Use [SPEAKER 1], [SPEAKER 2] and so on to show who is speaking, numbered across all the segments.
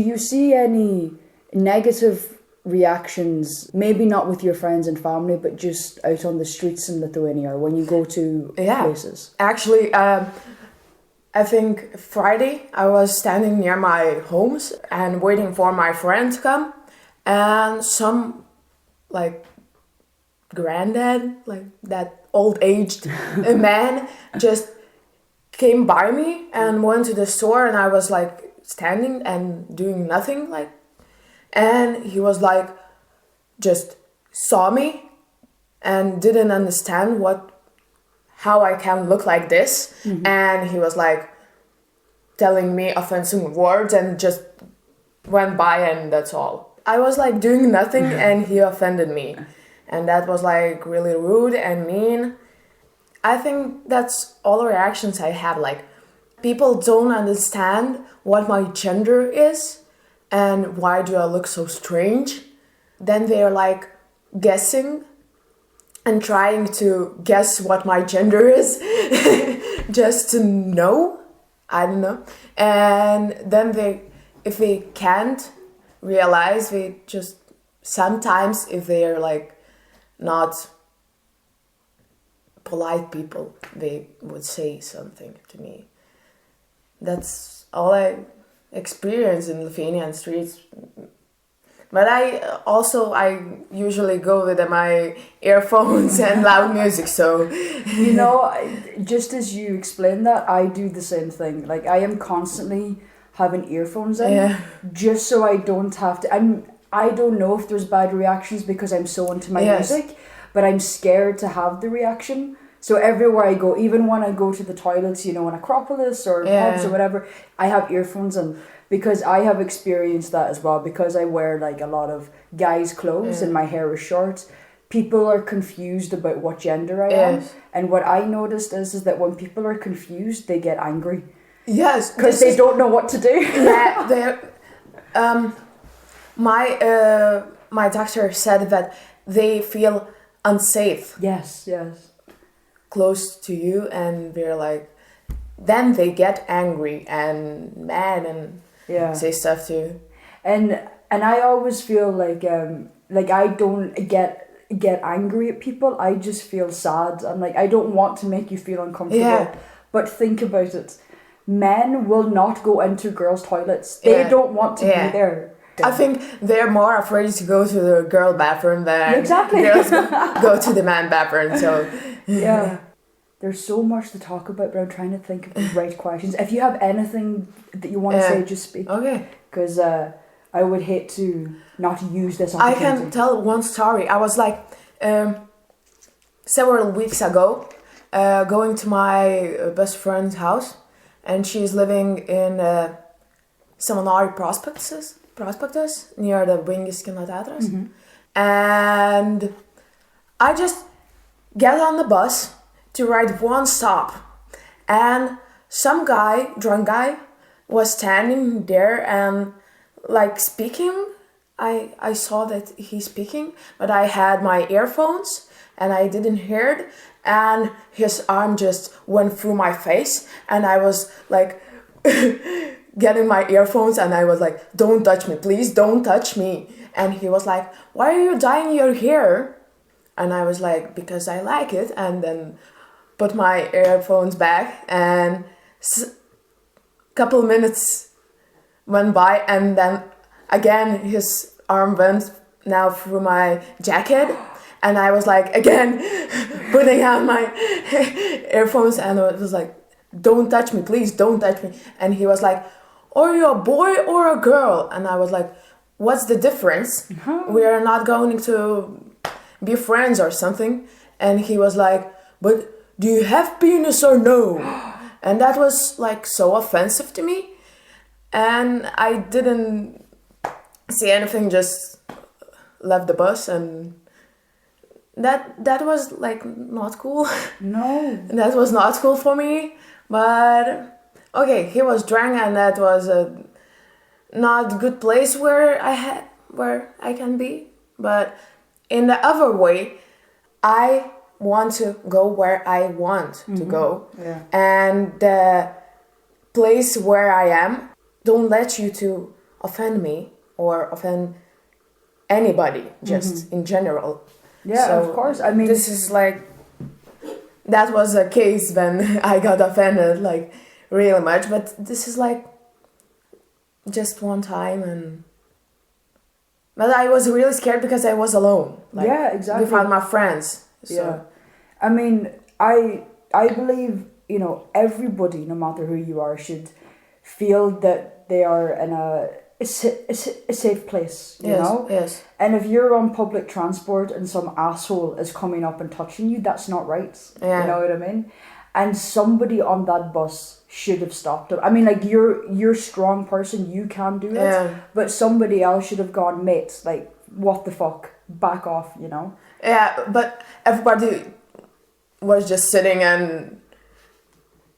[SPEAKER 1] you see any negative reactions, maybe not with your friends and family, but just out on the streets in Lithuania or when you go to places?
[SPEAKER 2] Actually, I think Friday I was standing near my homes and waiting for my friend to come, and some like granddad, like that old-aged man, just came by me and went to the store, and I was like standing and doing nothing, like, and he was like just saw me and didn't understand how I can look like this, and he was like telling me offensive words and just went by, and that's all. I was like doing nothing and he offended me, and that was like really rude and mean. I think that's all the reactions I had. Like, people don't understand what my gender is and why do I look so strange. Then they're like guessing and trying to guess what my gender is just to know. I don't know. And then if they can't realize, they just sometimes, if they're like not polite people, they would say something to me. That's all I experience in Lithuanian streets. But I usually go with my earphones and loud music, so...
[SPEAKER 1] You know, just as you explained that, I do the same thing. Like, I am constantly having earphones in, just so I don't have to... I don't know if there's bad reactions because I'm so into my music, but I'm scared to have the reaction. So everywhere I go, even when I go to the toilets, you know, in Acropolis or pubs or whatever, I have earphones in. Because I have experienced that as well, because I wear like a lot of guys' clothes and my hair is short. People are confused about what gender I am. And what I noticed is that when people are confused, they get angry.
[SPEAKER 2] Yes.
[SPEAKER 1] Because they don't know what to do.
[SPEAKER 2] My doctor said that they feel unsafe.
[SPEAKER 1] Yes.
[SPEAKER 2] Close to you, and they're like, then they get angry and mad and say stuff too.
[SPEAKER 1] And I always feel like I don't get angry at people. I just feel sad, and like I don't want to make you feel uncomfortable. But think about it. Men will not go into girls' toilets. They don't want to be there.
[SPEAKER 2] I think they're more afraid to go to the girl bathroom than girls go to the man bathroom. So
[SPEAKER 1] there's so much to talk about, but I'm trying to think of the right questions. If you have anything that you want to say, just speak.
[SPEAKER 2] Okay.
[SPEAKER 1] Because I would hate to not use this opportunity.
[SPEAKER 2] I can tell one story. I was like several weeks ago going to my best friend's house, and she's living in Seminary Prospectus near the Vingis Kino Teatras. And I just get on the bus to ride one stop, and some drunk guy was standing there and like speaking. I saw that he's speaking, but I had my earphones and I didn't hear it, and his arm just went through my face, and I was like getting my earphones, and I was like, don't touch me, please don't touch me. And he was like, why are you dyeing your hair? And I was like, because I like it. And then put my earphones back, and couple minutes went by, and then again his arm went now through my jacket, and I was like again putting on my earphones, and it was like, don't touch me, please don't touch me. And he was like, are you a boy or a girl? And I was like, what's the difference? We are not going to be friends or something. And he was like, but do you have penis or no? And that was like so offensive to me, and I didn't say anything, just left the bus, and that was like not cool.
[SPEAKER 1] No.
[SPEAKER 2] That was not cool for me. But okay, he was drunk, and that was a not good place where I can be. But in the other way, I want to go where I want to go. And the place where I am don't let you to offend me or offend anybody, just in general.
[SPEAKER 1] Yeah,
[SPEAKER 2] So
[SPEAKER 1] of course. I mean,
[SPEAKER 2] this is like, that was a case when I got offended, like, really much. But this is like just one time, but I was really scared because I was alone. Like,
[SPEAKER 1] yeah, exactly.
[SPEAKER 2] without my friends. So.
[SPEAKER 1] Yeah, I mean, I believe, you know, everybody, no matter who you are, should feel that they are in a safe place, you know?
[SPEAKER 2] Yes.
[SPEAKER 1] And if you're on public transport and some asshole is coming up and touching you, that's not right.
[SPEAKER 2] Yeah.
[SPEAKER 1] You know what I mean? And somebody on that bus should have stopped him. I mean, like, you're a strong person, you can do it.
[SPEAKER 2] Yeah.
[SPEAKER 1] But somebody else should have gone, mate, like, what the fuck? Back off, you know?
[SPEAKER 2] Yeah, but everybody was just sitting and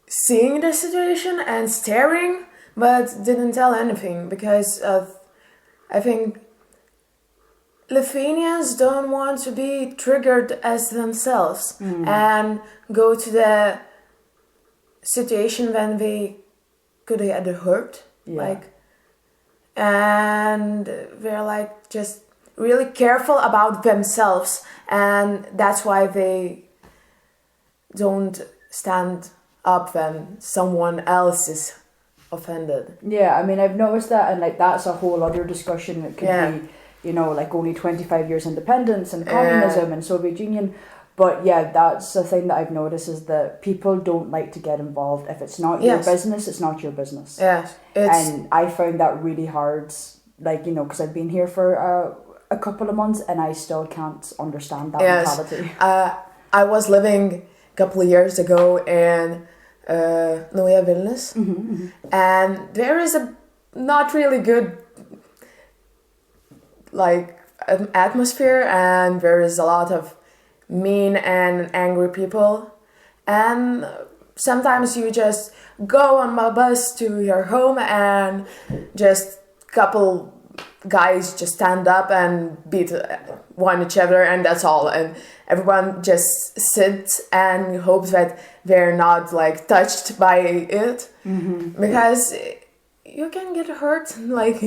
[SPEAKER 2] seeing the situation and staring, but didn't tell anything because I think Lithuanians don't want to be triggered as themselves and go to the situation when they could get hurt, and they're like just really careful about themselves, and that's why they don't stand up when someone else is offended.
[SPEAKER 1] Yeah, I mean, I've noticed that, and like that's a whole other discussion. It could be, you know, like only 25 years independence and communism and Soviet Union. But yeah, that's the thing that I've noticed is that people don't like to get involved. If it's not your business, it's not your business.
[SPEAKER 2] Yes,
[SPEAKER 1] and I found that really hard, like, you know, because I've been here for a couple of months and I still can't understand that mentality.
[SPEAKER 2] I was living a couple of years ago in Nauja Vilnius, and there is a not really good like atmosphere, and there is a lot of mean and angry people, and sometimes you just go on my bus to your home and just couple guys just stand up and beat each other, and that's all, and everyone just sits and hopes that they're not like touched by it, because you can get hurt, like,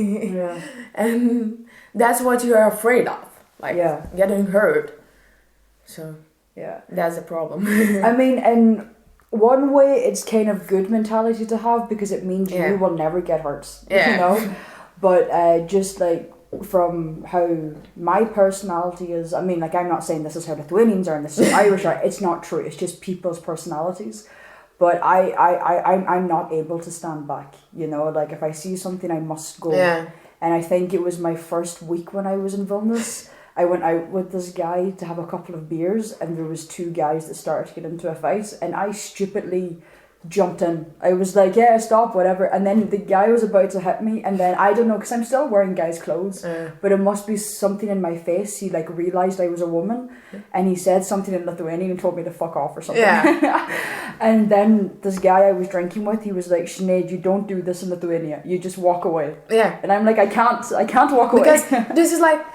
[SPEAKER 2] and that's what you're afraid of, like getting hurt. So that's a problem.
[SPEAKER 1] I mean, in one way it's kind of good mentality to have because it means you will never get hurt, you know. But just like from how my personality is, I mean, like, I'm not saying this is how Lithuanians are and this is how Irish are. It's not true. It's just people's personalities. But I'm not able to stand back, you know. Like, if I see something, I must go. And I think it was my first week when I was in Vilnius. I went out with this guy to have a couple of beers, and there was two guys that started to get into a fight, and I stupidly jumped in. I was like, yeah, stop, whatever. And then the guy was about to hit me, and then I don't know, because I'm still wearing guys' clothes, but it must be something in my face. He like realised I was a woman, and he said something in Lithuanian and told me to fuck off or something. And then this guy I was drinking with, he was like, Sinéad, you don't do this in Lithuania. You just walk away. And I'm like, I can't walk away.
[SPEAKER 2] Because this is like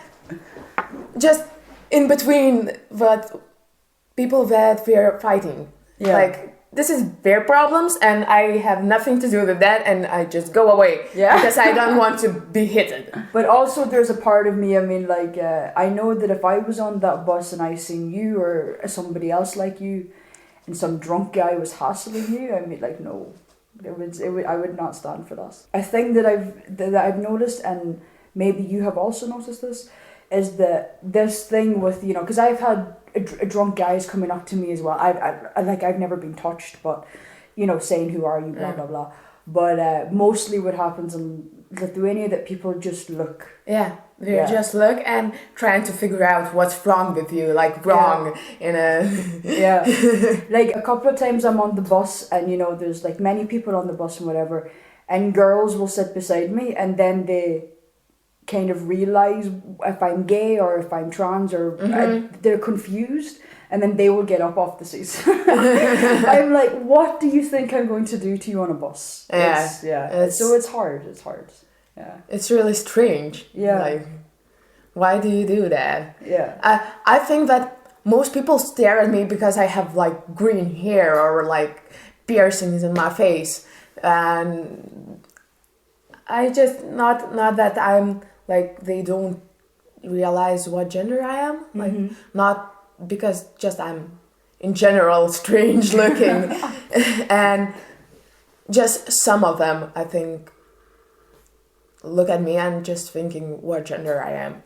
[SPEAKER 2] just in between what people that we're fighting. Like, this is their problems and I have nothing to do with that, and I just go away because I don't want to be hit.
[SPEAKER 1] But also there's a part of me, I mean, like, I know that if I was on that bus and I seen you or somebody else like you and some drunk guy was hassling you, I mean, like, no, I would not stand for that. A thing that I've noticed, and maybe you have also noticed this, is that this thing with, you know, because I've had drunk guys coming up to me as well. I've never been touched, but, you know, saying, who are you, blah, blah, blah. But mostly what happens in Lithuania, that people just look.
[SPEAKER 2] They just look and trying to figure out what's wrong with you, like wrong in a...
[SPEAKER 1] Like, a couple of times I'm on the bus and, you know, there's like many people on the bus and whatever, and girls will sit beside me and then they kind of realize if I'm gay or if I'm trans, or they're confused, and then they will get up off the seats. I'm like, what do you think I'm going to do to you on a bus? So it's hard.
[SPEAKER 2] It's really strange. Like, why do you do that? I think that most people stare at me because I have like green hair or like piercings in my face, and I just not that I'm like they don't realize what gender I am. Like not because just I'm in general strange looking, and just some of them I think look at me and just thinking what gender I am.